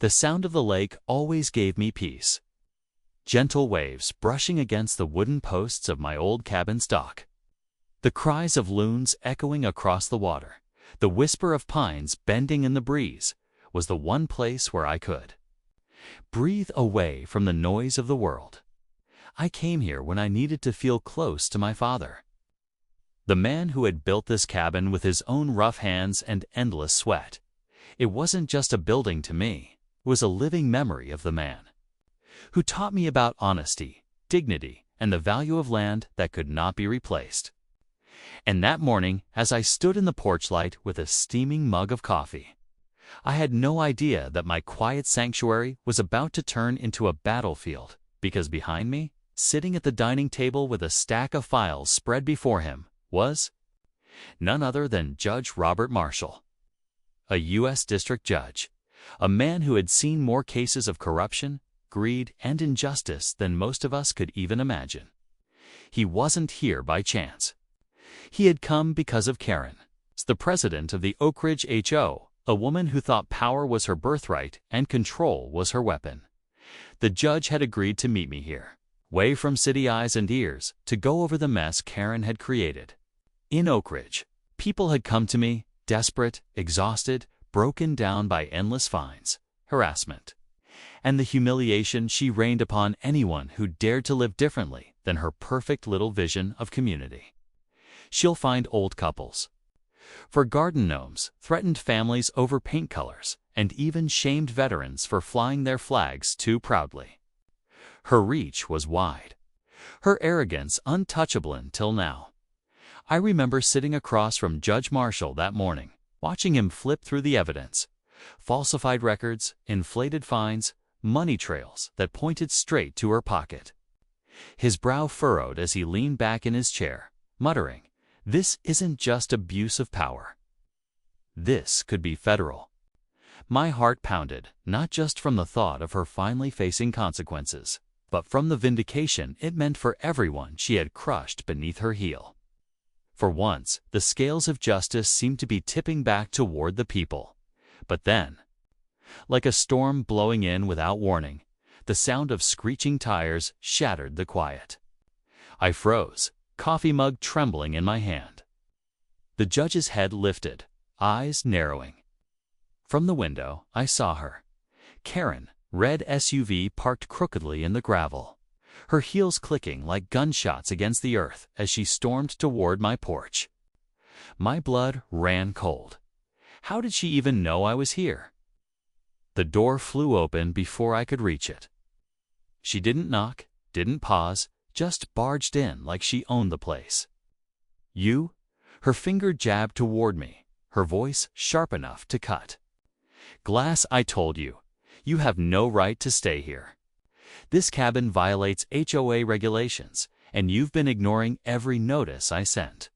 The sound of the lake always gave me peace. Gentle waves brushing against the wooden posts of my old cabin's dock. The cries of loons echoing across the water, the whisper of pines bending in the breeze, was the one place where I could breathe away from the noise of the world. I came here when I needed to feel close to my father. The man who had built this cabin with his own rough hands and endless sweat. It wasn't just a building to me, it was a living memory of the man who taught me about honesty, dignity, and the value of land that could not be replaced. And that morning, as I stood in the porch light with a steaming mug of coffee, I had no idea that my quiet sanctuary was about to turn into a battlefield, because behind me, sitting at the dining table with a stack of files spread before him, was none other than Judge Robert Marshall, a U.S. District Judge, a man who had seen more cases of corruption, greed, and injustice than most of us could even imagine. He wasn't here by chance. He had come because of Karen, the president of the Oak Ridge HO, a woman who thought power was her birthright and control was her weapon. The judge had agreed to meet me here, away from city eyes and ears, to go over the mess Karen had created. In Oak Ridge, people had come to me, desperate, exhausted, broken down by endless fines, harassment, and the humiliation she rained upon anyone who dared to live differently than her perfect little vision of community. She'll find old couples for garden gnomes, threatened families over paint colors, and even shamed veterans for flying their flags too proudly. Her reach was wide, her arrogance untouchable until now. I remember sitting across from Judge Marshall that morning, watching him flip through the evidence, falsified records, inflated fines, money trails that pointed straight to her pocket. His brow furrowed as he leaned back in his chair, muttering, "This isn't just abuse of power. This could be federal." My heart pounded, not just from the thought of her finally facing consequences, but from the vindication it meant for everyone she had crushed beneath her heel. For once, the scales of justice seemed to be tipping back toward the people. But then, like a storm blowing in without warning, the sound of screeching tires shattered the quiet. I froze, coffee mug trembling in my hand. The judge's head lifted, eyes narrowing. From the window, I saw her. Karen, red SUV parked crookedly in the gravel, her heels clicking like gunshots against the earth as she stormed toward my porch. My blood ran cold. How did she even know I was here? The door flew open before I could reach it. She didn't knock, didn't pause, just barged in like she owned the place. "You?" Her finger jabbed toward me, her voice sharp enough to cut. "Glass, I told you. You have no right to stay here. This cabin violates HOA regulations, and you've been ignoring every notice I sent."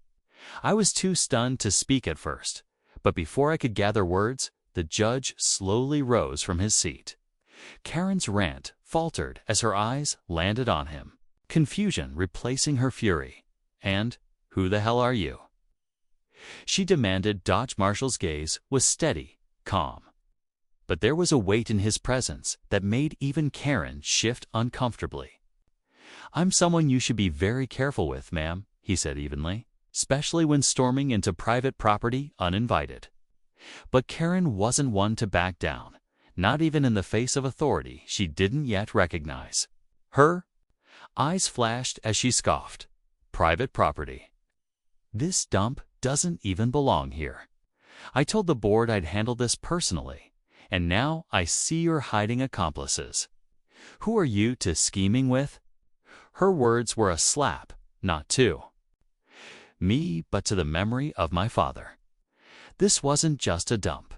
I was too stunned to speak at first, but before I could gather words, the judge slowly rose from his seat. Karen's rant faltered as her eyes landed on him, confusion replacing her fury. "And who the hell are you?" she demanded. Judge Marshall's gaze was steady, calm. But there was a weight in his presence that made even Karen shift uncomfortably. "I'm someone you should be very careful with, ma'am," he said evenly, "especially when storming into private property uninvited." But Karen wasn't one to back down, not even in the face of authority she didn't yet recognize. Her eyes flashed as she scoffed. "Private property? This dump doesn't even belong here. I told the board I'd handle this personally, and now I see you're hiding accomplices. Who are you to scheming with?" Her words were a slap, not to me, but to the memory of my father. This wasn't just a dump.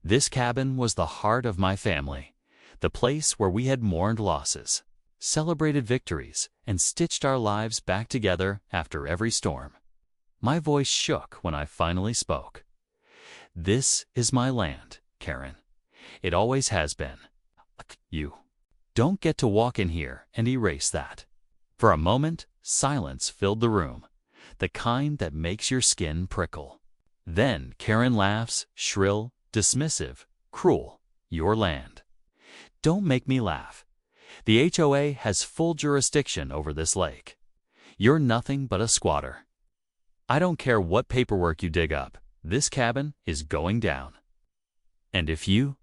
This cabin was the heart of my family, the place where we had mourned losses, celebrated victories, and stitched our lives back together after every storm. My voice shook when I finally spoke. "This is my land, Karen. It always has been. You don't get to walk in here and erase that." For a moment, silence filled the room, the kind that makes your skin prickle. Then Karen laughs, shrill, dismissive, cruel. "Your land. Don't make me laugh. The HOA has full jurisdiction over this lake. You're nothing but a squatter. I don't care what paperwork you dig up. This cabin is going down. And if you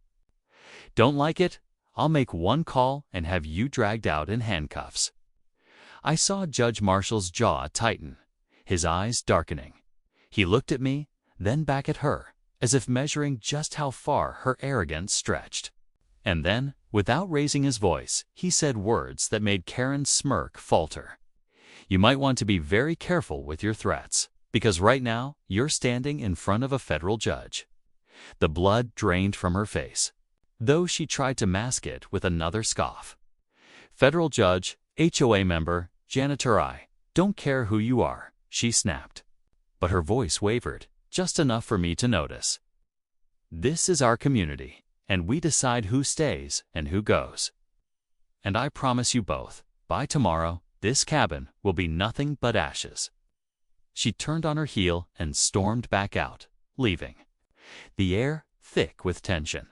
don't like it, I'll make one call and have you dragged out in handcuffs." I saw Judge Marshall's jaw tighten, his eyes darkening. He looked at me, then back at her, as if measuring just how far her arrogance stretched. And then, without raising his voice, he said words that made Karen's smirk falter. "You might want to be very careful with your threats, because right now you're standing in front of a federal judge." The blood drained from her face, though she tried to mask it with another scoff. "Federal judge, HOA member, janitor, I don't care who you are," she snapped. But her voice wavered, just enough for me to notice. "This is our community, and we decide who stays and who goes. And I promise you both, by tomorrow, this cabin will be nothing but ashes." She turned on her heel and stormed back out, leaving the air thick with tension.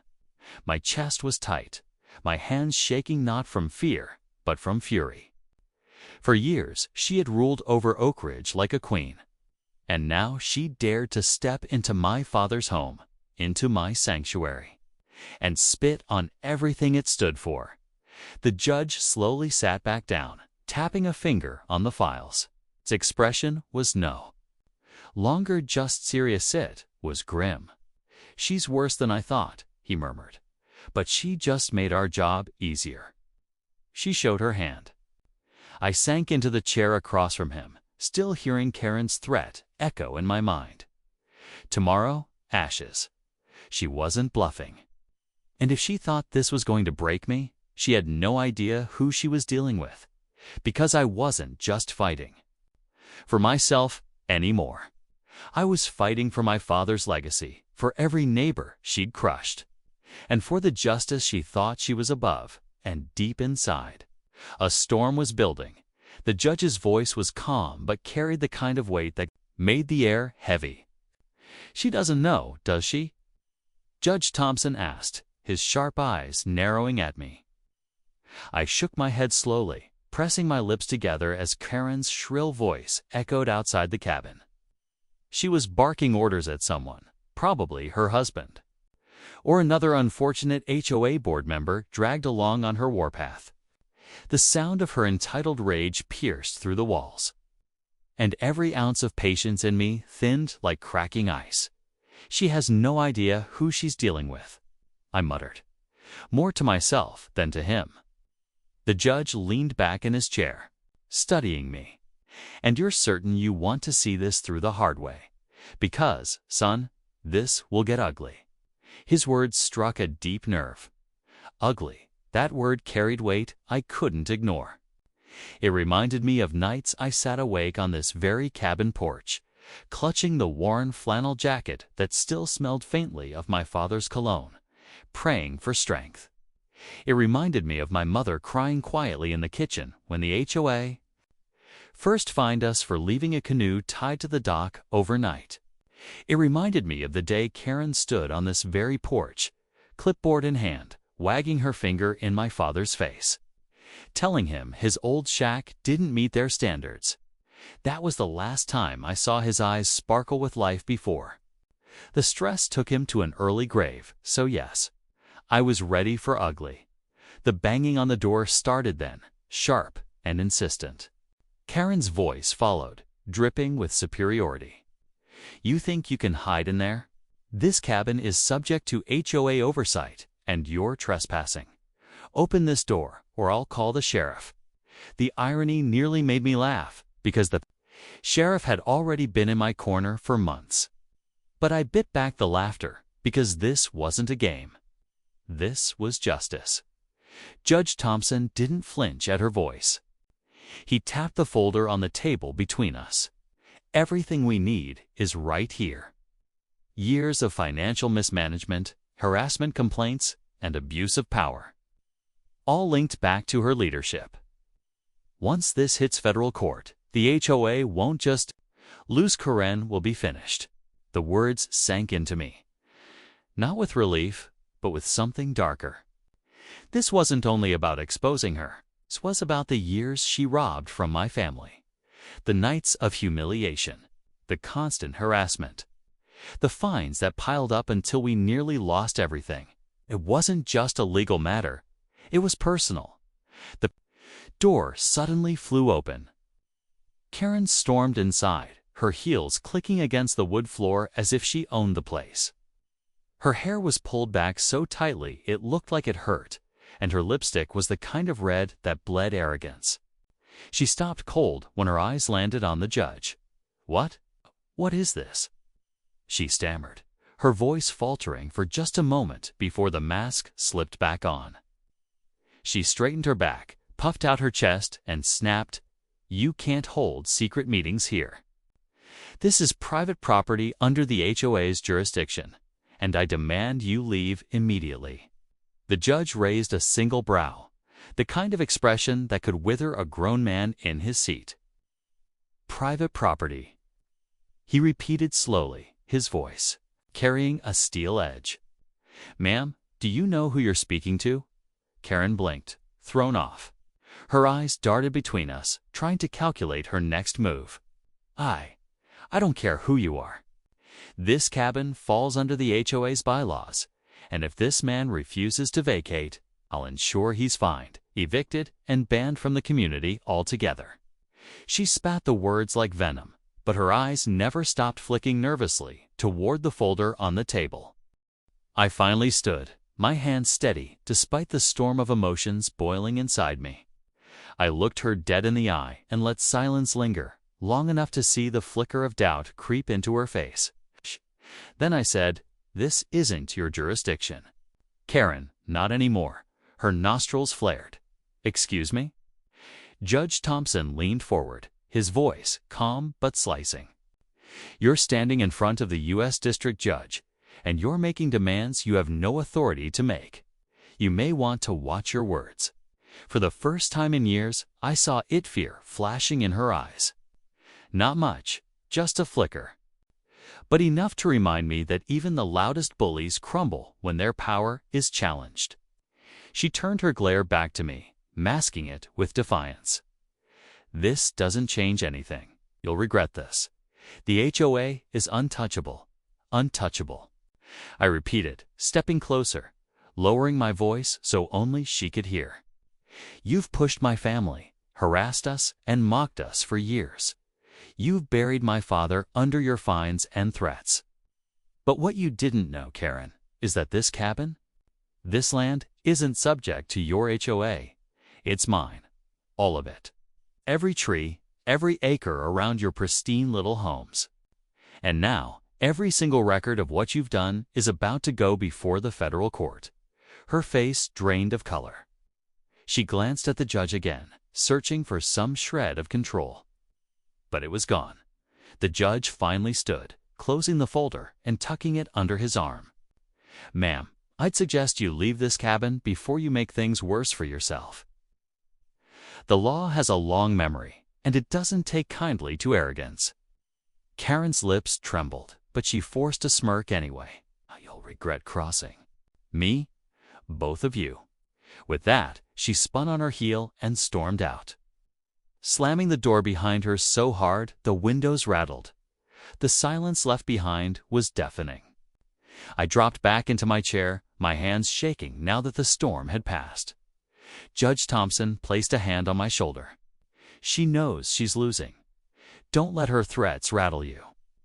My chest was tight, my hands shaking not from fear, but from fury. For years, she had ruled over Oak Ridge like a queen. And now she dared to step into my father's home, into my sanctuary, and spit on everything it stood for. The judge slowly sat back down, tapping a finger on the files. Its expression was no longer just serious, it was grim. "She's worse than I thought," he murmured. "But she just made our job easier." She showed her hand. I sank into the chair across from him, still hearing Karen's threat echo in my mind. Tomorrow, ashes. She wasn't bluffing. And if she thought this was going to break me, she had no idea who she was dealing with, because I wasn't just fighting for myself anymore. I was fighting for my father's legacy, for every neighbor she'd crushed, and for the justice she thought she was above. And deep inside, a storm was building. The judge's voice was calm but carried the kind of weight that made the air heavy. "She doesn't know, does she?" Judge Thompson asked, his sharp eyes narrowing at me. I shook my head slowly, pressing my lips together as Karen's shrill voice echoed outside the cabin. She was barking orders at someone, probably her husband, or another unfortunate HOA board member dragged along on her warpath. The sound of her entitled rage pierced through the walls, and every ounce of patience in me thinned like cracking ice. "She has no idea who she's dealing with," I muttered, more to myself than to him. The judge leaned back in his chair, studying me. "And you're certain you want to see this through the hard way? Because, son, this will get ugly." His words struck a deep nerve. Ugly. That word carried weight I couldn't ignore. It reminded me of nights I sat awake on this very cabin porch, clutching the worn flannel jacket that still smelled faintly of my father's cologne, praying for strength. It reminded me of my mother crying quietly in the kitchen when the HOA first fined us for leaving a canoe tied to the dock overnight. It reminded me of the day Karen stood on this very porch, clipboard in hand, wagging her finger in my father's face, telling him his old shack didn't meet their standards. That was the last time I saw his eyes sparkle with life before. The stress took him to an early grave, so yes, I was ready for ugly. The banging on the door started then, sharp and insistent. Karen's voice followed, dripping with superiority. "You think you can hide in there? This cabin is subject to HOA oversight, and you're trespassing. Open this door, or I'll call the sheriff." The irony nearly made me laugh, because the sheriff had already been in my corner for months. But I bit back the laughter, because this wasn't a game. This was justice. Judge Thompson didn't flinch at her voice. He tapped the folder on the table between us. "Everything we need is right here." Years of financial mismanagement, harassment complaints, and abuse of power, all linked back to her leadership. Once this hits federal court, the HOA won't just lose. Karen will be finished. The words sank into me, not with relief, but with something darker. This wasn't only about exposing her. This was about the years she robbed from my family. The nights of humiliation, the constant harassment, the fines that piled up until we nearly lost everything. It wasn't just a legal matter. It was personal. The door suddenly flew open. Karen stormed inside, her heels clicking against the wood floor as if she owned the place. Her hair was pulled back so tightly it looked like it hurt, and her lipstick was the kind of red that bled arrogance. She stopped cold when her eyes landed on the judge. "What? What is this?" she stammered, her voice faltering for just a moment before the mask slipped back on. She straightened her back, puffed out her chest, and snapped, "You can't hold secret meetings here. This is private property under the HOA's jurisdiction, and I demand you leave immediately." The judge raised a single brow, the kind of expression that could wither a grown man in his seat. "Private property," he repeated slowly, his voice carrying a steel edge. "Ma'am, do you know who you're speaking to?" Karen blinked, thrown off. Her eyes darted between us, trying to calculate her next move. I don't care who you are. This cabin falls under the HOA's bylaws, and if this man refuses to vacate, I'll ensure he's fined, evicted, and banned from the community altogether. She spat the words like venom, but her eyes never stopped flicking nervously toward the folder on the table. I finally stood, my hands steady despite the storm of emotions boiling inside me. I looked her dead in the eye and let silence linger, long enough to see the flicker of doubt creep into her face. Then I said, "This isn't your jurisdiction." "Karen, not anymore." Her nostrils flared. "Excuse me?" Judge Thompson leaned forward, his voice calm but slicing. "You're standing in front of the U.S. District Judge, and you're making demands you have no authority to make. You may want to watch your words." For the first time in years, I saw fear flashing in her eyes. Not much, just a flicker, but enough to remind me that even the loudest bullies crumble when their power is challenged. She turned her glare back to me, masking it with defiance. "This doesn't change anything. You'll regret this. The HOA is untouchable. Untouchable." I repeated, stepping closer, lowering my voice so only she could hear. "You've pushed my family, harassed us, and mocked us for years. You've buried my father under your fines and threats. But what you didn't know, Karen, is that this cabin, this land, isn't subject to your HOA. It's mine. All of it. Every tree, every acre around your pristine little homes. And now, every single record of what you've done is about to go before the federal court." Her face drained of color. She glanced at the judge again, searching for some shred of control. But it was gone. The judge finally stood, closing the folder and tucking it under his arm. "Ma'am, I'd suggest you leave this cabin before you make things worse for yourself. The law has a long memory, and it doesn't take kindly to arrogance." Karen's lips trembled, but she forced a smirk anyway. "You'll regret crossing." "Me? Both of you." With that, she spun on her heel and stormed out, slamming the door behind her so hard the windows rattled. The silence left behind was deafening. I dropped back into my chair, my hands shaking now that the storm had passed. Judge Thompson placed a hand on my shoulder. "She knows she's losing. Don't let her threats rattle you.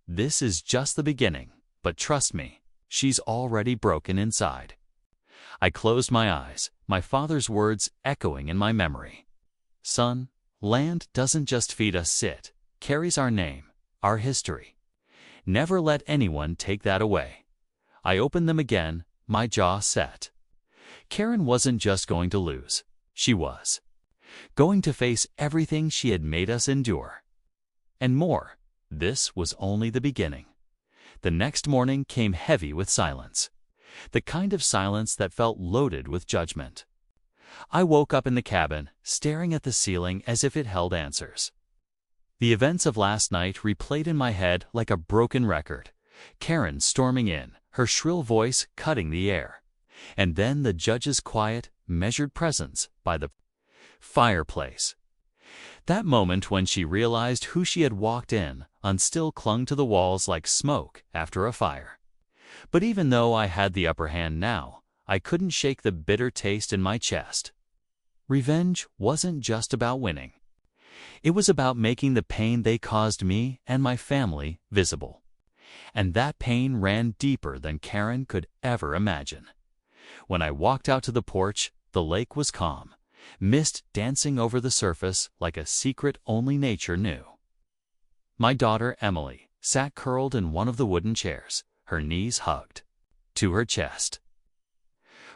This is just the beginning, but trust me, she's already broken inside." I closed my eyes, my father's words echoing in my memory. "Son, land doesn't just feed us, it carries our name, our history. Never let anyone take that away." I opened them again, my jaw set. Karen wasn't just going to lose. She was going to face everything she had made us endure. And more. This was only the beginning. The next morning came heavy with silence. The kind of silence that felt loaded with judgment. I woke up in the cabin, staring at the ceiling as if it held answers. The events of last night replayed in my head like a broken record. Karen storming in, her shrill voice cutting the air. And then the judge's quiet, measured presence by the fireplace. That moment when she realized who she had walked in on still clung to the walls like smoke after a fire. But even though I had the upper hand now, I couldn't shake the bitter taste in my chest. Revenge wasn't just about winning. It was about making the pain they caused me and my family visible. And that pain ran deeper than Karen could ever imagine. When I walked out to the porch, the lake was calm, mist dancing over the surface like a secret only nature knew. My daughter, Emily, sat curled in one of the wooden chairs, her knees hugged to her chest.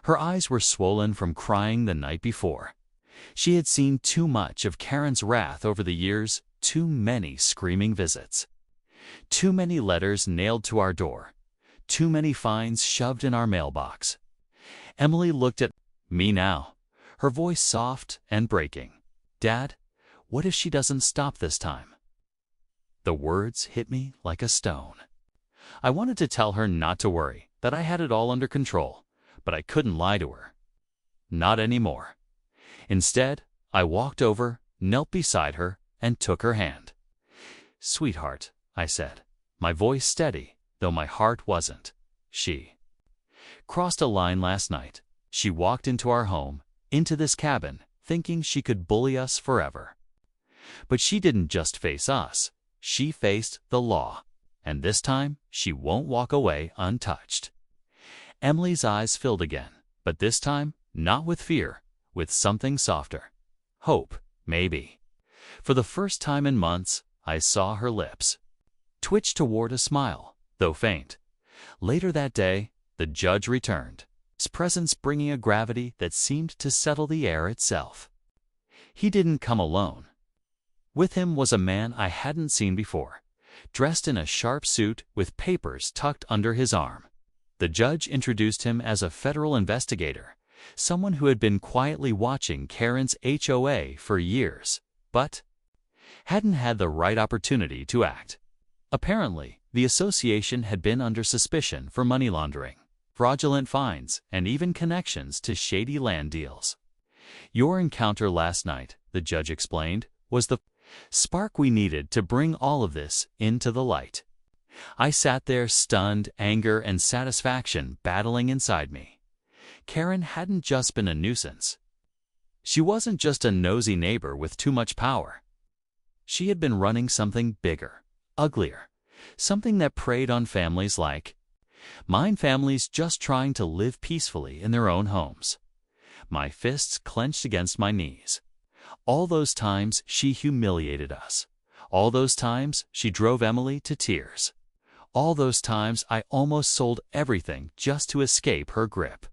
Her eyes were swollen from crying the night before. She had seen too much of Karen's wrath over the years, too many screaming visits, too many letters nailed to our door, too many fines shoved in our mailbox. Emily looked at me now, her voice soft and breaking. "Dad, what if she doesn't stop this time?" The words hit me like a stone. I wanted to tell her not to worry, that I had it all under control, but I couldn't lie to her. Not anymore. Instead, I walked over, knelt beside her, and took her hand. "Sweetheart," I said, my voice steady, though my heart wasn't. She crossed a line last night. She walked into our home, into this cabin, thinking she could bully us forever. But she didn't just face us. She faced the law. And this time, she won't walk away untouched. Emily's eyes filled again, but this time, not with fear, with something softer. Hope, maybe. For the first time in months, I saw her lips twitch toward a smile, though faint. Later that day, the judge returned, his presence bringing a gravity that seemed to settle the air itself. He didn't come alone. With him was a man I hadn't seen before, dressed in a sharp suit with papers tucked under his arm. The judge introduced him as a federal investigator, someone who had been quietly watching Karen's HOA for years, but hadn't had the right opportunity to act. Apparently, the association had been under suspicion for money laundering, fraudulent fines, and even connections to shady land deals. "Your encounter last night," the judge explained, "was the spark we needed to bring all of this into the light." I sat there, stunned, anger and satisfaction battling inside me. Karen hadn't just been a nuisance. She wasn't just a nosy neighbor with too much power. She had been running something bigger, uglier, something that preyed on families like mine, families just trying to live peacefully in their own homes. My fists clenched against my knees. All those times she humiliated us. All those times she drove Emily to tears. All those times I almost sold everything just to escape her grip.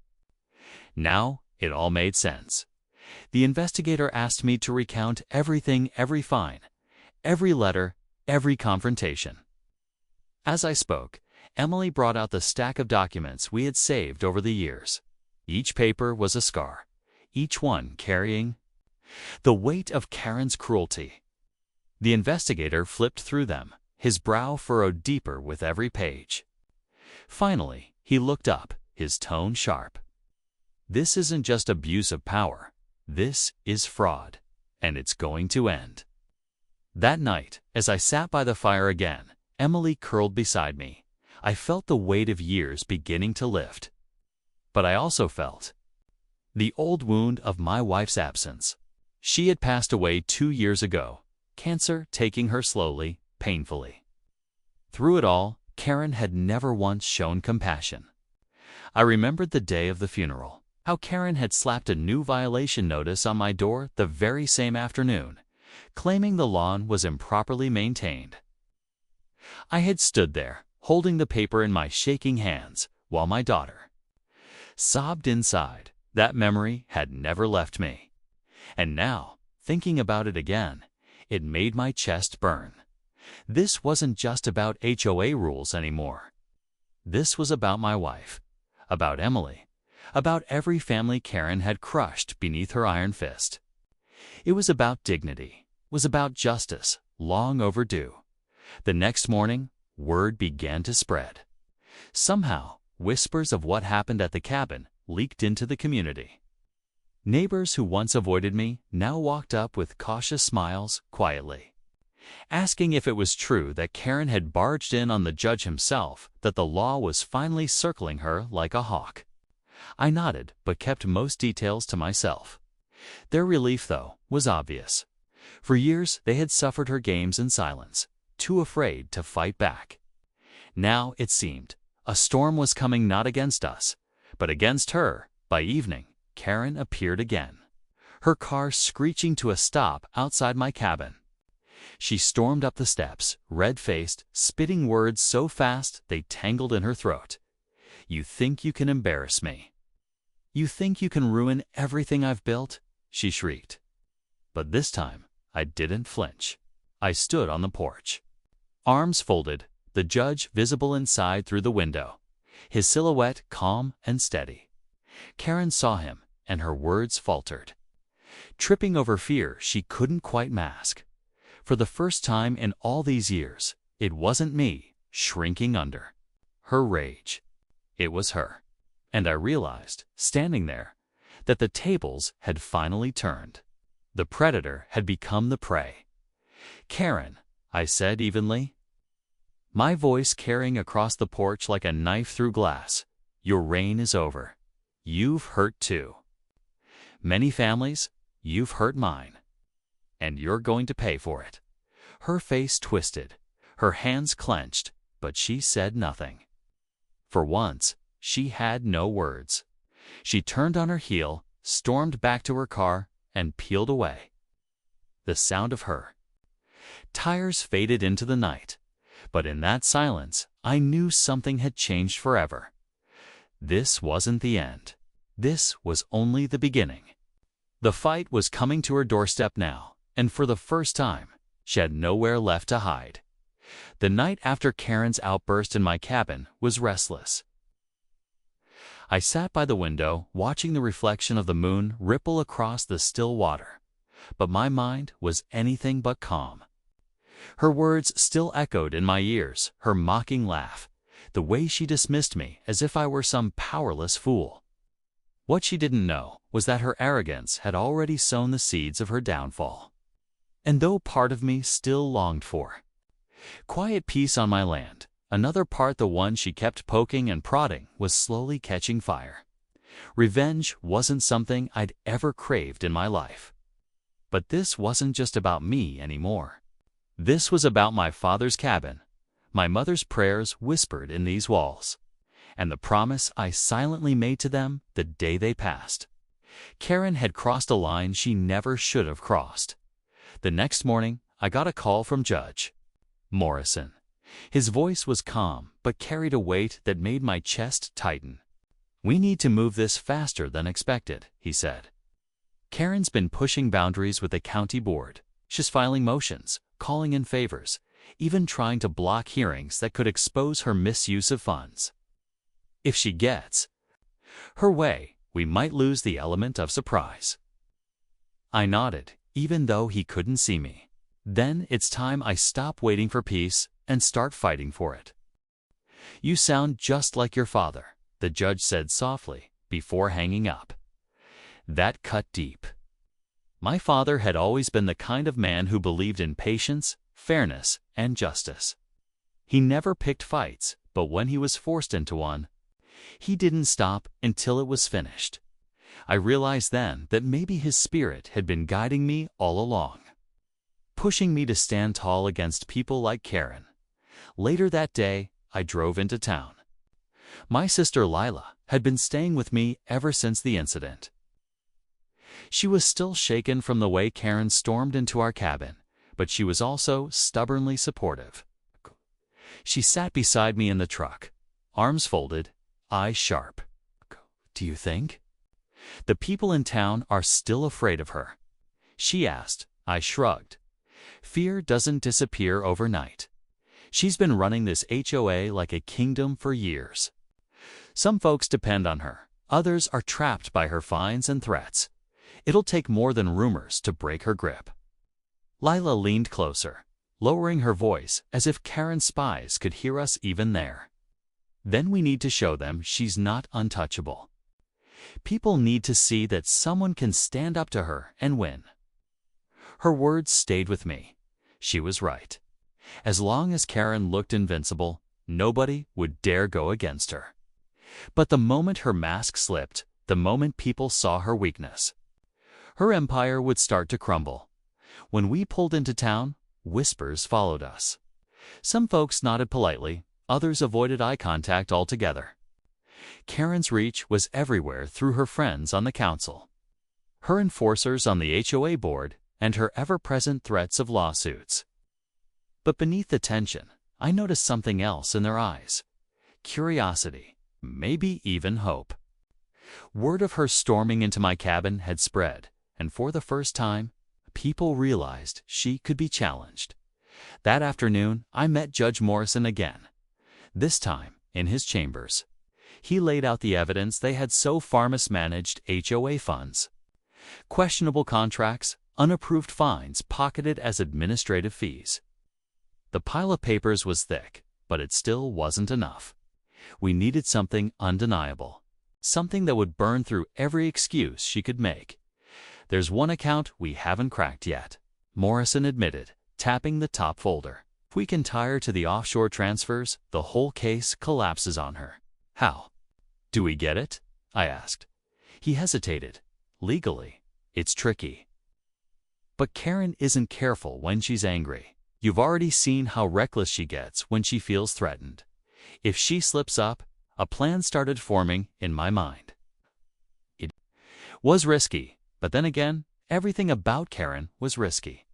Now it all made sense. The investigator asked me to recount everything, every fine, every letter, every confrontation. As I spoke, Emily brought out the stack of documents we had saved over the years. Each paper was a scar, each one carrying the weight of Karen's cruelty. The investigator flipped through them, his brow furrowed deeper with every page. Finally, he looked up, his tone sharp. "This isn't just abuse of power. This is fraud, and it's going to end." That night, as I sat by the fire again, Emily curled beside me. I felt the weight of years beginning to lift. But I also felt the old wound of my wife's absence. She had passed away 2 years ago, cancer taking her slowly, painfully. Through it all, Karen had never once shown compassion. I remembered the day of the funeral, how Karen had slapped a new violation notice on my door the very same afternoon, claiming the lawn was improperly maintained. I had stood there, holding the paper in my shaking hands, while my daughter sobbed inside. That memory had never left me. And now, thinking about it again, it made my chest burn. This wasn't just about HOA rules anymore. This was about my wife, about Emily, about every family Karen had crushed beneath her iron fist. It was about dignity, was about justice, long overdue. The next morning, word began to spread. Somehow, whispers of what happened at the cabin leaked into the community. Neighbors who once avoided me now walked up with cautious smiles quietly, asking if it was true that Karen had barged in on the judge himself, that the law was finally circling her like a hawk. I nodded, but kept most details to myself. Their relief, though, was obvious. For years they had suffered her games in silence, too afraid to fight back. Now, it seemed, a storm was coming not against us, but against her. By evening, Karen appeared again, her car screeching to a stop outside my cabin. She stormed up the steps, red-faced, spitting words so fast they tangled in her throat. "You think you can embarrass me? You think you can ruin everything I've built?" she shrieked. But this time, I didn't flinch. I stood on the porch, arms folded, the judge visible inside through the window, his silhouette calm and steady. Karen saw him, and her words faltered, tripping over fear she couldn't quite mask. For the first time in all these years, it wasn't me shrinking under her rage. It was her. And I realized, standing there, that the tables had finally turned. The predator had become the prey. "Karen," I said evenly, my voice carrying across the porch like a knife through glass, "your reign is over. You've hurt too. Many families, you've hurt mine. And you're going to pay for it." Her face twisted, her hands clenched, but she said nothing. For once, she had no words. She turned on her heel, stormed back to her car, and peeled away. The sound of her tires faded into the night, but in that silence, I knew something had changed forever. This wasn't the end. This was only the beginning. The fight was coming to her doorstep now, and for the first time, she had nowhere left to hide. The night after Karen's outburst in my cabin was restless. I sat by the window, watching the reflection of the moon ripple across the still water, but my mind was anything but calm. Her words still echoed in my ears, her mocking laugh, the way she dismissed me as if I were some powerless fool. What she didn't know was that her arrogance had already sown the seeds of her downfall. And though part of me still longed for quiet peace on my land, another part, the one she kept poking and prodding, was slowly catching fire. Revenge wasn't something I'd ever craved in my life. But this wasn't just about me anymore. This was about my father's cabin, my mother's prayers whispered in these walls, and the promise I silently made to them the day they passed. Karen had crossed a line she never should have crossed. The next morning, I got a call from Judge Morrison. His voice was calm, but carried a weight that made my chest tighten. "We need to move this faster than expected," he said. "Karen's been pushing boundaries with the county board. She's filing motions, calling in favors, even trying to block hearings that could expose her misuse of funds. If she gets her way, we might lose the element of surprise." I nodded, even though he couldn't see me. "Then it's time I stop waiting for peace and start fighting for it." "You sound just like your father," the judge said softly, before hanging up. That cut deep. My father had always been the kind of man who believed in patience, fairness, and justice. He never picked fights, but when he was forced into one, he didn't stop until it was finished. I realized then that maybe his spirit had been guiding me all along, pushing me to stand tall against people like Karen. Later that day, I drove into town. My sister Lila had been staying with me ever since the incident. She was still shaken from the way Karen stormed into our cabin, but she was also stubbornly supportive. She sat beside me in the truck, arms folded, eyes sharp. "Do you think the people in town are still afraid of her?" she asked. I shrugged. "Fear doesn't disappear overnight. She's been running this HOA like a kingdom for years. Some folks depend on her, others are trapped by her fines and threats. It'll take more than rumors to break her grip." Lila leaned closer, lowering her voice as if Karen's spies could hear us even there. "Then we need to show them she's not untouchable. People need to see that someone can stand up to her and win. Her words stayed with me. She was right. As long as Karen looked invincible, nobody would dare go against her. But the moment her mask slipped, the moment people saw her weakness, her empire would start to crumble. When we pulled into town, whispers followed us. Some folks nodded politely, others avoided eye contact altogether. Karen's reach was everywhere through her friends on the council, her enforcers on the HOA board, and her ever-present threats of lawsuits. But beneath the tension, I noticed something else in their eyes. Curiosity, maybe even hope. Word of her storming into my cabin had spread, and for the first time, people realized she could be challenged. That afternoon, I met Judge Morrison again. This time, in his chambers. He laid out the evidence they had so far mismanaged HOA funds. Questionable contracts, unapproved fines pocketed as administrative fees. The pile of papers was thick, but it still wasn't enough. We needed something undeniable. Something that would burn through every excuse she could make. "There's one account we haven't cracked yet," Morrison admitted, tapping the top folder. "If we can tie her to the offshore transfers, the whole case collapses on her." "How? Do we get it?" I asked. He hesitated. "Legally, it's tricky. But Karen isn't careful when she's angry. You've already seen how reckless she gets when she feels threatened. If she slips up, a plan started forming in my mind. It was risky, but then again, everything about Karen was risky.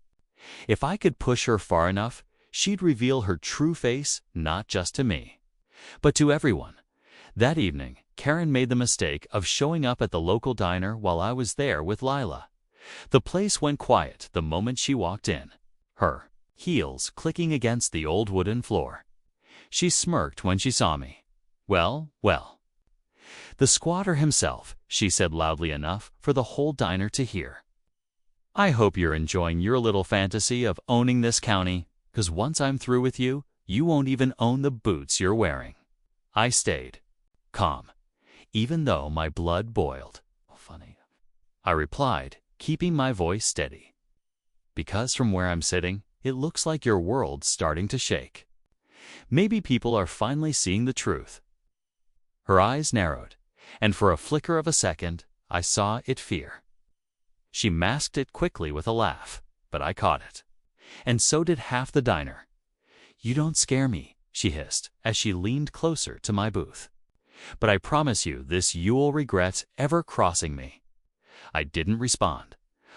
If I could push her far enough, she'd reveal her true face not just to me, but to everyone. That evening, Karen made the mistake of showing up at the local diner while I was there with Lila. The place went quiet the moment she walked in, her heels clicking against the old wooden floor. She smirked when she saw me. "Well, well." "The squatter himself," she said loudly enough for the whole diner to hear. "I hope you're enjoying your little fantasy of owning this county, 'cause once I'm through with you, you won't even own the boots you're wearing." I stayed calm, even though my blood boiled. "Funny," I replied, keeping my voice steady. "Because from where I'm sitting, it looks like your world's starting to shake. Maybe people are finally seeing the truth." Her eyes narrowed, and for a flicker of a second, I saw it fear. She masked it quickly with a laugh, but I caught it. And so did half the diner. "You don't scare me," she hissed as she leaned closer to my booth. "But I promise you this you'll regret ever crossing me." I didn't respond.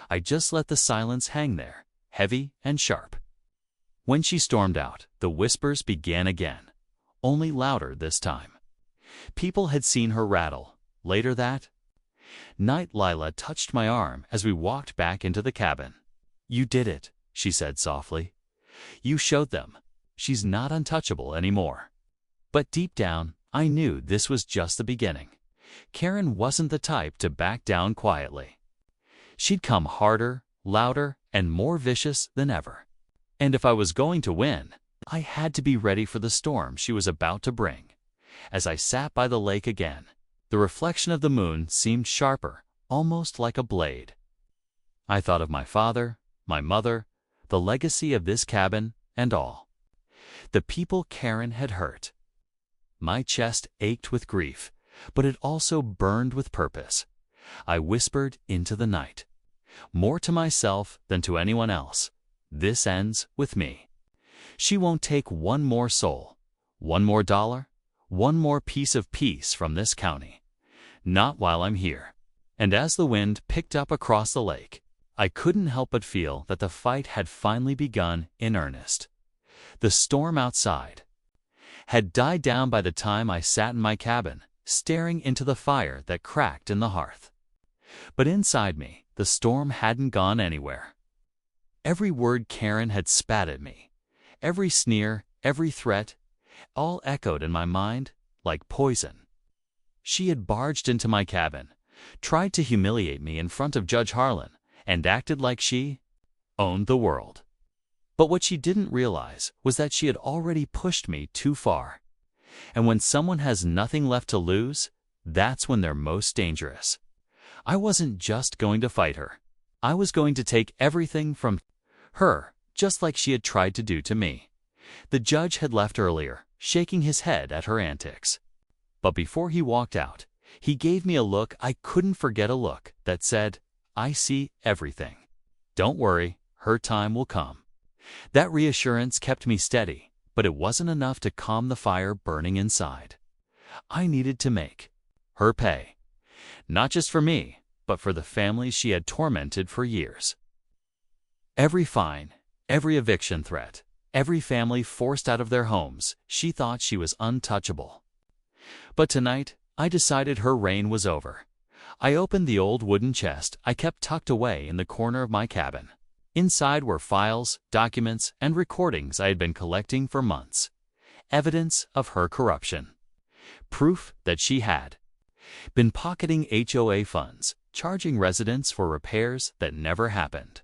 I just let the silence hang there, heavy and sharp. When she stormed out, the whispers began again, only louder this time. People had seen her rattle. Later that night, Lila touched my arm as we walked back into the cabin. "You did it," she said softly. "You showed them. She's not untouchable anymore." But deep down, I knew this was just the beginning. Karen wasn't the type to back down quietly. She'd come harder, louder, and more vicious than ever. And if I was going to win, I had to be ready for the storm she was about to bring. As I sat by the lake again, the reflection of the moon seemed sharper, almost like a blade. I thought of my father, my mother, the legacy of this cabin, and all. The people Karen had hurt. My chest ached with grief, but it also burned with purpose. I whispered into the night, more to myself than to anyone else, "This ends with me. She won't take one more soul, one more dollar, one more piece of peace from this county. Not while I'm here." And as the wind picked up across the lake, I couldn't help but feel that the fight had finally begun in earnest. The storm outside had died down by the time I sat in my cabin, staring into the fire that cracked in the hearth. But inside me, the storm hadn't gone anywhere. Every word Karen had spat at me, every sneer, every threat, all echoed in my mind like poison. She had barged into my cabin, tried to humiliate me in front of Judge Harlan, and acted like she owned the world. But what she didn't realize was that she had already pushed me too far. And when someone has nothing left to lose, That's when they're most dangerous. I wasn't just going to fight her. I was going to take everything from her, just like she had tried to do to me. The judge had left earlier, shaking his head at her antics. But before he walked out, he gave me a look I couldn't forget, a look that said, "I see everything. Don't worry, her time will come." That reassurance kept me steady, but it wasn't enough to calm the fire burning inside. I needed to make her pay, not just for me, but for the families she had tormented for years. Every fine, every eviction threat, every family forced out of their homes, she thought she was untouchable. But tonight, I decided her reign was over. I opened the old wooden chest I kept tucked away in the corner of my cabin. Inside were files, documents, and recordings I had been collecting for months. Evidence of her corruption. Proof that she had been pocketing HOA funds, charging residents for repairs that never happened,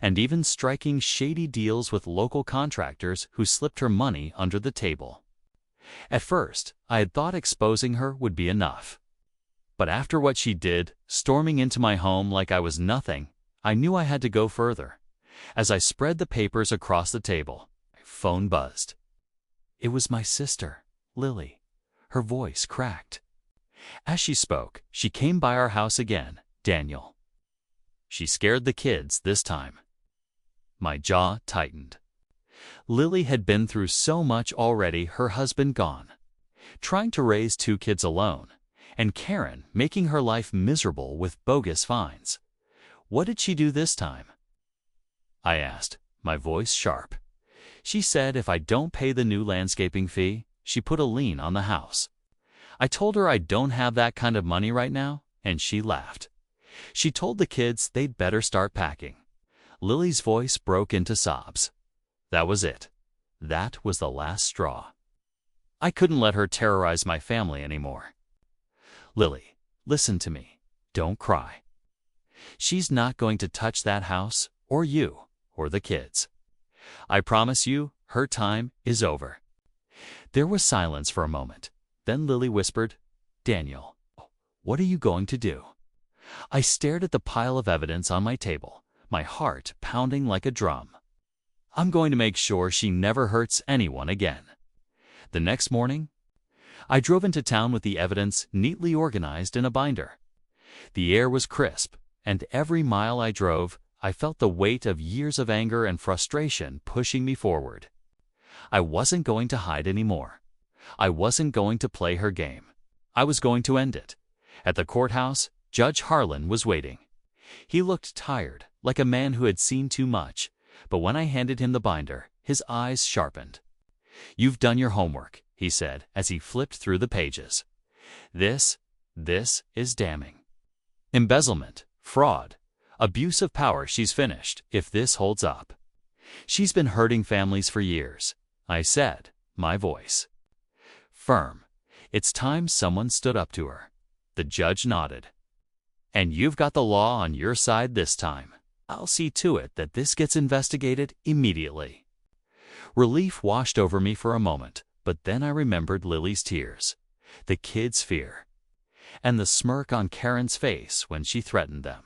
and even striking shady deals with local contractors who slipped her money under the table. At first, I had thought exposing her would be enough. But after what she did, storming into my home like I was nothing, I knew I had to go further. As I spread the papers across the table, my phone buzzed. It was my sister, Lily. Her voice cracked. As she spoke, she came by our house again, Daniel. She scared the kids this time. My jaw tightened. Lily had been through so much already, her husband gone, trying to raise 2 kids alone, and Karen making her life miserable with bogus fines. What did she do this time? I asked, my voice sharp. She said if I don't pay the new landscaping fee, she put a lien on the house. I told her I don't have that kind of money right now, and she laughed. She told the kids they'd better start packing. Lily's voice broke into sobs. That was it. That was the last straw. I couldn't let her terrorize my family anymore. Lily, listen to me. Don't cry. She's not going to touch that house, or you, or the kids. I promise you, her time is over. There was silence for a moment. Then Lily whispered, Daniel, what are you going to do? I stared at the pile of evidence on my table, my heart pounding like a drum. I'm going to make sure she never hurts anyone again. The next morning, I drove into town with the evidence neatly organized in a binder. The air was crisp, and every mile I drove, I felt the weight of years of anger and frustration pushing me forward. I wasn't going to hide anymore. I wasn't going to play her game. I was going to end it. At the courthouse, Judge Harlan was waiting. He looked tired, like a man who had seen too much, but when I handed him the binder, his eyes sharpened. You've done your homework, he said as he flipped through the pages. This is damning. Embezzlement, fraud, abuse of power. She's finished, if this holds up. She's been hurting families for years, I said, my voice firm. It's time someone stood up to her. The judge nodded. And you've got the law on your side this time. I'll see to it that this gets investigated immediately. Relief washed over me for a moment, but then I remembered Lily's tears, the kids' fear, and the smirk on Karen's face when she threatened them.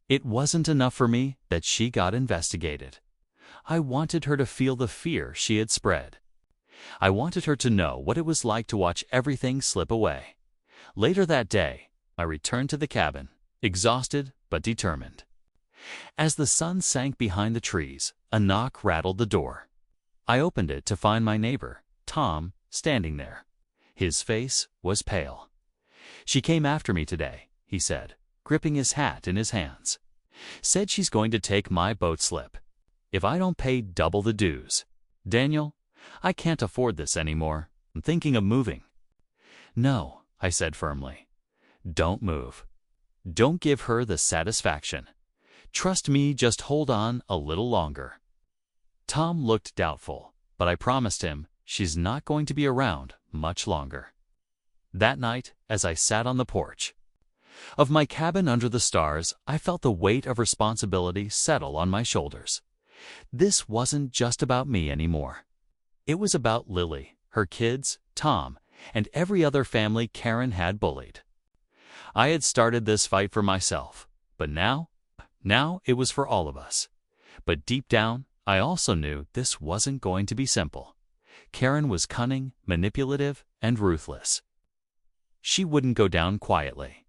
It wasn't enough for me that she got investigated. I wanted her to feel the fear she had spread. I wanted her to know what it was like to watch everything slip away. Later that day, I returned to the cabin, exhausted but determined. As the sun sank behind the trees, a knock rattled the door. I opened it to find my neighbor, Tom, standing there. His face was pale. She came after me today, he said, gripping his hat in his hands. Said she's going to take my boat slip if I don't pay double the dues. Daniel, I can't afford this anymore. I'm thinking of moving. No, I said firmly. Don't move. Don't give her the satisfaction. Trust me, just hold on a little longer. Tom looked doubtful, but I promised him she's not going to be around much longer. That night, as I sat on the porch of my cabin under the stars, I felt the weight of responsibility settle on my shoulders. This wasn't just about me anymore. It was about Lily, her kids, Tom, and every other family Karen had bullied. I had started this fight for myself, but now it was for all of us. But deep down, I also knew this wasn't going to be simple. Karen was cunning, manipulative, and ruthless. She wouldn't go down quietly.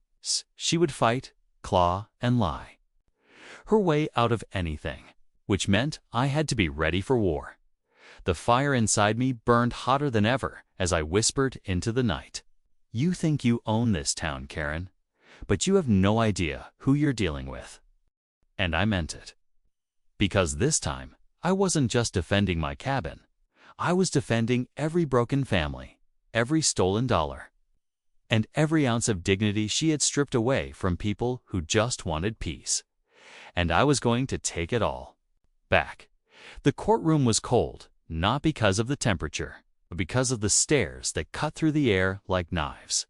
She would fight, claw, and lie. Her way out of anything, which meant I had to be ready for war. The fire inside me burned hotter than ever as I whispered into the night. You think you own this town, Karen, but you have no idea who you're dealing with. And I meant it. Because this time, I wasn't just defending my cabin. I was defending every broken family, every stolen dollar, and every ounce of dignity she had stripped away from people who just wanted peace. And I was going to take it all back. The courtroom was cold, not because of the temperature, but because of the stares that cut through the air like knives.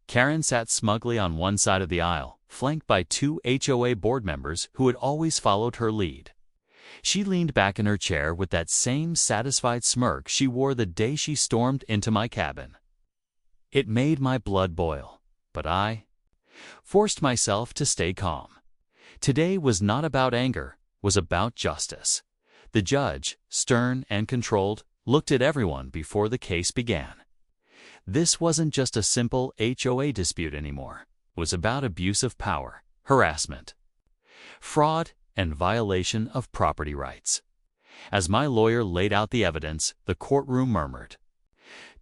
Karen sat smugly on one side of the aisle, flanked by two HOA board members who had always followed her lead. She leaned back in her chair with that same satisfied smirk she wore the day she stormed into my cabin. It made my blood boil, but I forced myself to stay calm. Today was not about anger, was about justice. The judge, stern and controlled, looked at everyone before the case began. This wasn't just a simple HOA dispute anymore. It was about abuse of power, harassment, fraud, and violation of property rights. As my lawyer laid out the evidence, the courtroom murmured.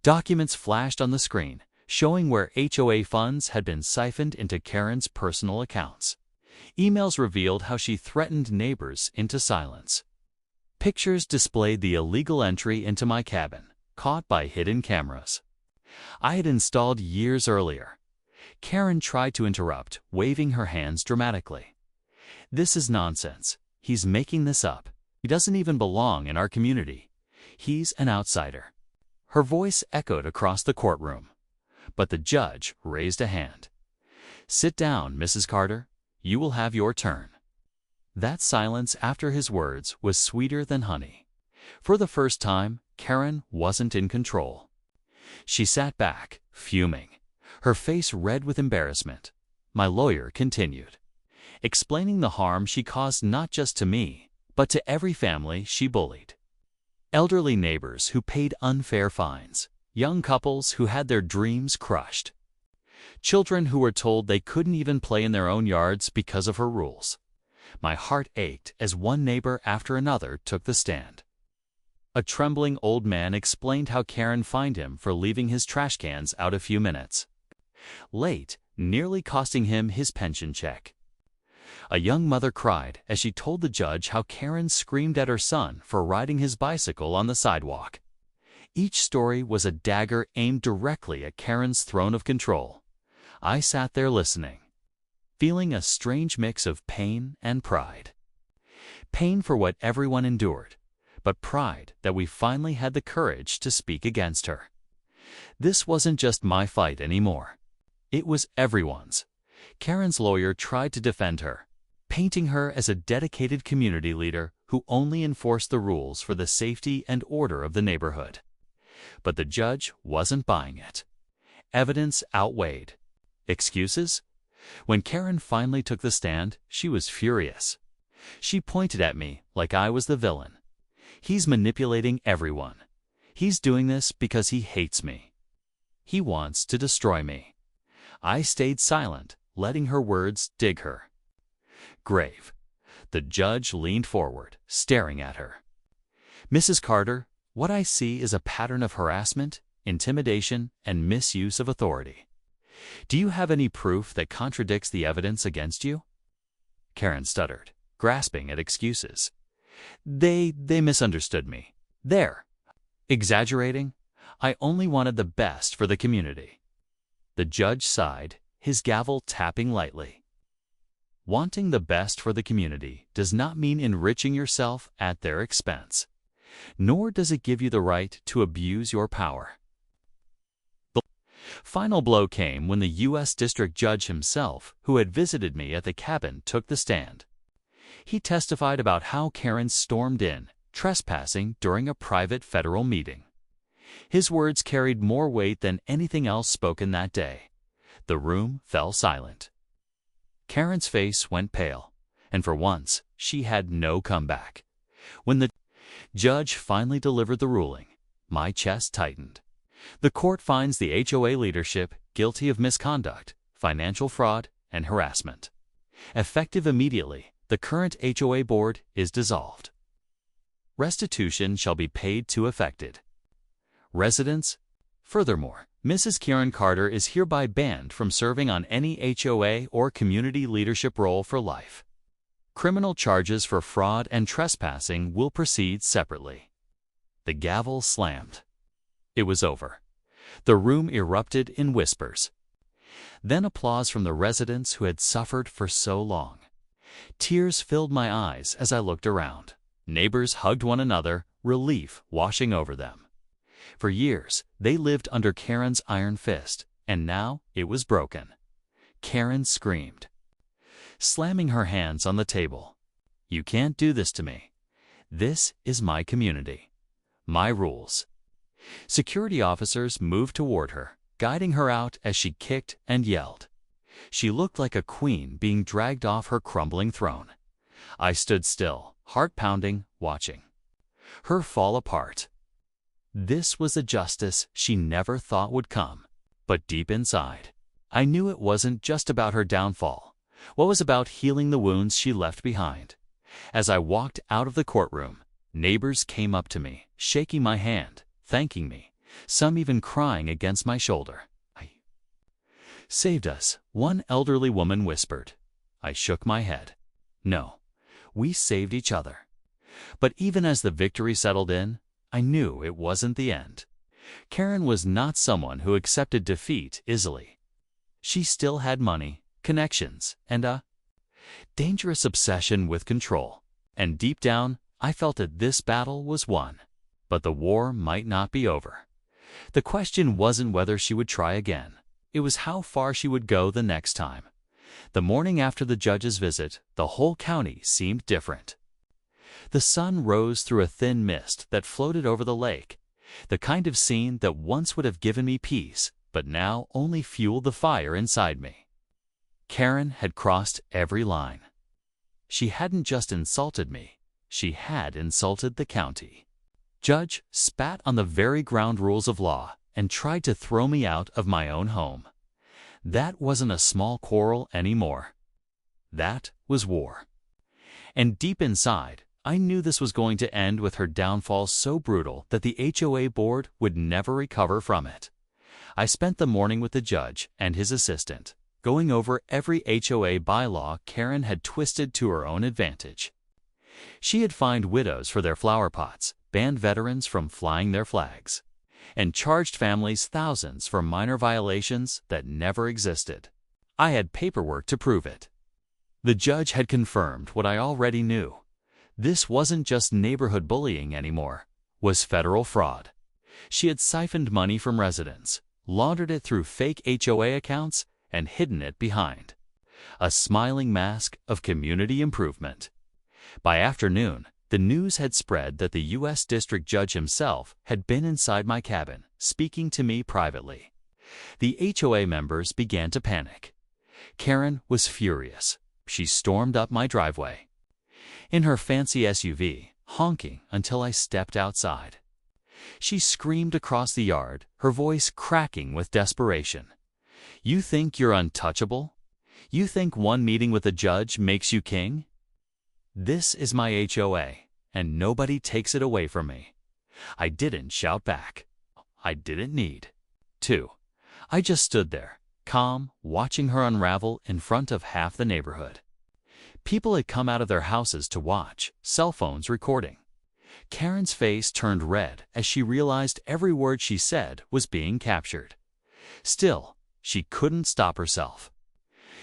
Documents flashed on the screen, showing where HOA funds had been siphoned into Karen's personal accounts. Emails revealed how she threatened neighbors into silence. Pictures displayed the illegal entry into my cabin, caught by hidden cameras I had installed years earlier. Karen tried to interrupt, waving her hands dramatically. This is nonsense. He's making this up. He doesn't even belong in our community. He's an outsider. Her voice echoed across the courtroom. But the judge raised a hand. Sit down, Mrs. Carter. You will have your turn. That silence after his words was sweeter than honey. For the first time, Karen wasn't in control. She sat back, fuming, her face red with embarrassment. My lawyer continued, explaining the harm she caused not just to me, but to every family she bullied. Elderly neighbors who paid unfair fines, young couples who had their dreams crushed, children who were told they couldn't even play in their own yards because of her rules. My heart ached as one neighbor after another took the stand. A trembling old man explained how Karen fined him for leaving his trash cans out a few minutes late, nearly costing him his pension check. A young mother cried as she told the judge how Karen screamed at her son for riding his bicycle on the sidewalk. Each story was a dagger aimed directly at Karen's throne of control. I sat there listening, feeling a strange mix of pain and pride. Pain for what everyone endured, but pride that we finally had the courage to speak against her. This wasn't just my fight anymore. It was everyone's. Karen's lawyer tried to defend her, painting her as a dedicated community leader who only enforced the rules for the safety and order of the neighborhood. But the judge wasn't buying it. Evidence outweighed excuses. When Karen finally took the stand, she was furious. She pointed at me like I was the villain. He's manipulating everyone. He's doing this because he hates me. He wants to destroy me. I stayed silent, letting her words dig her grave. The judge leaned forward, staring at her. Mrs. Carter, what I see is a pattern of harassment, intimidation, and misuse of authority. Do you have any proof that contradicts the evidence against you? Karen stuttered, grasping at excuses. They misunderstood me. They're exaggerating. I only wanted the best for the community. The judge sighed, his gavel tapping lightly. Wanting the best for the community does not mean enriching yourself at their expense, nor does it give you the right to abuse your power. The final blow came when the U.S. District Judge himself, who had visited me at the cabin, took the stand. He testified about how Karen stormed in, trespassing during a private federal meeting. His words carried more weight than anything else spoken that day. The room fell silent. Karen's face went pale, and for once, she had no comeback. When the judge finally delivered the ruling, my chest tightened. The court finds the HOA leadership guilty of misconduct, financial fraud, and harassment. Effective immediately, the current HOA board is dissolved. Restitution shall be paid to affected residents. Furthermore, Mrs. Karen Carter is hereby banned from serving on any HOA or community leadership role for life. Criminal charges for fraud and trespassing will proceed separately. The gavel slammed. It was over. The room erupted in whispers. Then applause from the residents who had suffered for so long. Tears filled my eyes as I looked around. Neighbors hugged one another, relief washing over them. For years, they lived under Karen's iron fist, and now it was broken. Karen screamed, slamming her hands on the table. "You can't do this to me. This is my community. My rules." Security officers moved toward her, guiding her out as she kicked and yelled. She looked like a queen being dragged off her crumbling throne. I stood still, heart pounding, watching her fall apart. This was the justice she never thought would come. But deep inside, I knew it wasn't just about her downfall. What was about healing the wounds she left behind? As I walked out of the courtroom, neighbors came up to me, shaking my hand, thanking me, some even crying against my shoulder. "I saved us," one elderly woman whispered. I shook my head. No, we saved each other. But even as the victory settled in, I knew it wasn't the end. Karen was not someone who accepted defeat easily. She still had money, connections, and a dangerous obsession with control. And deep down, I felt that this battle was won. But the war might not be over. The question wasn't whether she would try again. It was how far she would go the next time. The morning after the judge's visit, the whole county seemed different. The sun rose through a thin mist that floated over the lake, the kind of scene that once would have given me peace, but now only fueled the fire inside me. Karen had crossed every line. She hadn't just insulted me, she had insulted the county. Judge spat on the very ground rules of law and tried to throw me out of my own home. That wasn't a small quarrel anymore. That was war. And deep inside, I knew this was going to end with her downfall so brutal that the HOA board would never recover from it. I spent the morning with the judge and his assistant, going over every HOA bylaw Karen had twisted to her own advantage. She had fined widows for their flower pots, banned veterans from flying their flags, and charged families thousands for minor violations that never existed. I had paperwork to prove it. The judge had confirmed what I already knew. This wasn't just neighborhood bullying anymore, was federal fraud. She had siphoned money from residents, laundered it through fake HOA accounts, and hidden it behind a smiling mask of community improvement. By afternoon, the news had spread that the U.S. District Judge himself had been inside my cabin, speaking to me privately. The HOA members began to panic. Karen was furious. She stormed up my driveway in her fancy SUV, honking until I stepped outside. She screamed across the yard, her voice cracking with desperation. "You think you're untouchable? You think one meeting with a judge makes you king? This is my HOA, and nobody takes it away from me." I didn't shout back. I didn't need to. I just stood there, calm, watching her unravel in front of half the neighborhood. People had come out of their houses to watch, cell phones recording. Karen's face turned red as she realized every word she said was being captured. Still, she couldn't stop herself.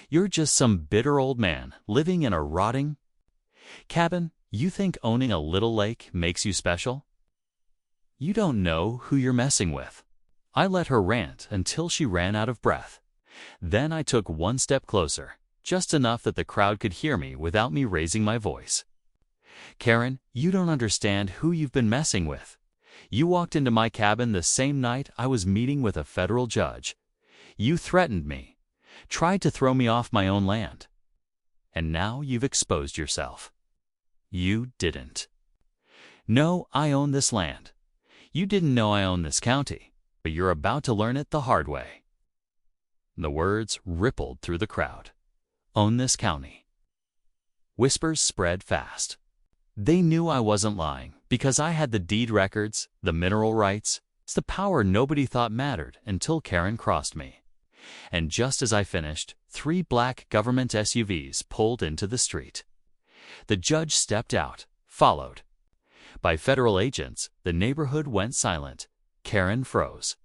"You're just some bitter old man living in a rotting cabin. You think owning a little lake makes you special? You don't know who you're messing with." I let her rant until she ran out of breath. Then I took one step closer, just enough that the crowd could hear me without me raising my voice. "Karen, you don't understand who you've been messing with. You walked into my cabin the same night I was meeting with a federal judge. You threatened me, tried to throw me off my own land. And now you've exposed yourself. You didn't. No, I own this land. You didn't know I own this county, but you're about to learn it the hard way. The words rippled through the crowd. Own this county. Whispers spread fast. They knew I wasn't lying because I had the deed records, the mineral rights. It's the power nobody thought mattered until Karen crossed me. And just as I finished, 3 black government SUVs pulled into the street. The judge stepped out, followed. By federal agents, the neighborhood went silent. Karen froze.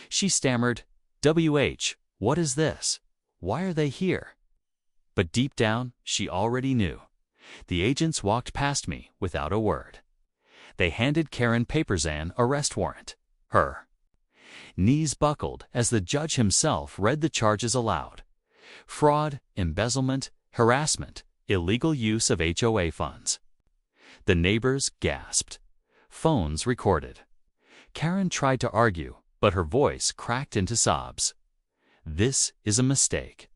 She stammered, "WH, what is this? Why are they here?" But deep down, she already knew. The agents walked past me without a word. They handed Karen Paperzan arrest warrant. Her knees buckled as the judge himself read the charges aloud. Fraud, embezzlement, harassment, illegal use of HOA funds. The neighbors gasped. Phones recorded. Karen tried to argue, but her voice cracked into sobs. This is a mistake.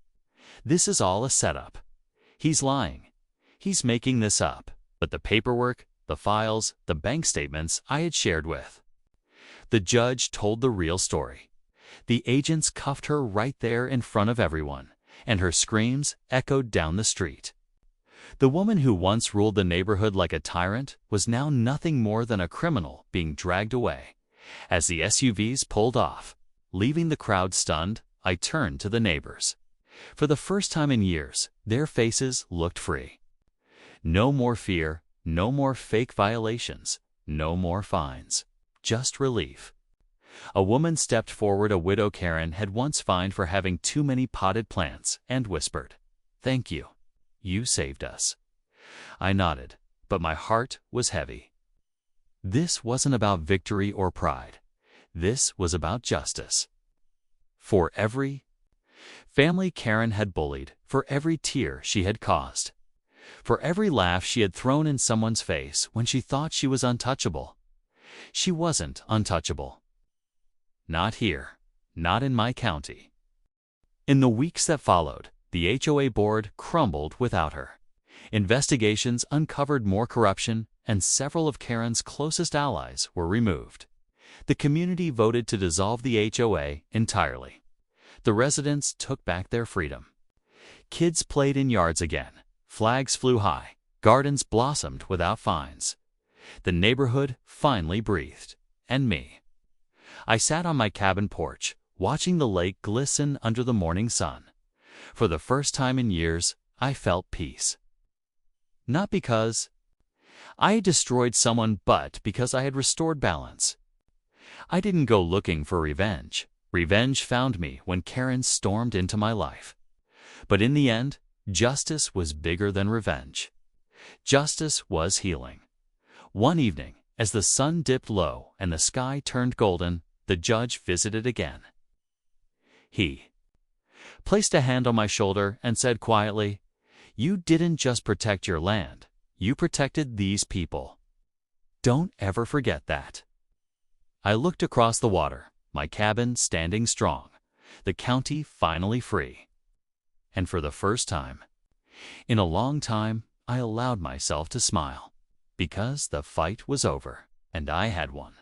This is all a setup. He's lying. He's making this up. But the paperwork, the files, the bank statements I had shared with. The judge told the real story. The agents cuffed her right there in front of everyone, and her screams echoed down the street. The woman who once ruled the neighborhood like a tyrant was now nothing more than a criminal being dragged away. As the SUVs pulled off, leaving the crowd stunned, I turned to the neighbors. For the first time in years, their faces looked free. No more fear, no more fake violations, no more fines. Just relief. A woman stepped forward a widow Karen had once fined for having too many potted plants and whispered, "Thank you. You saved us." I nodded, but my heart was heavy. This wasn't about victory or pride. This was about justice. For every family Karen had bullied, for every tear she had caused, for every laugh she had thrown in someone's face when she thought she was untouchable. She wasn't untouchable. Not here. Not in my county. In the weeks that followed, the HOA board crumbled without her. Investigations uncovered more corruption, and several of Karen's closest allies were removed. The community voted to dissolve the HOA entirely. The residents took back their freedom. Kids played in yards again. Flags flew high. Gardens blossomed without fines. The neighborhood finally breathed. And me. I sat on my cabin porch, watching the lake glisten under the morning sun. For the first time in years, I felt peace. Not because I had destroyed someone, but because I had restored balance. I didn't go looking for revenge. Revenge found me when Karen stormed into my life. But in the end, justice was bigger than revenge. Justice was healing. One evening, as the sun dipped low and the sky turned golden, the judge visited again. He placed a hand on my shoulder and said quietly, "You didn't just protect your land, you protected these people. Don't ever forget that." I looked across the water, my cabin standing strong, the county finally free. And for the first time, in a long time, I allowed myself to smile, because the fight was over, and I had won.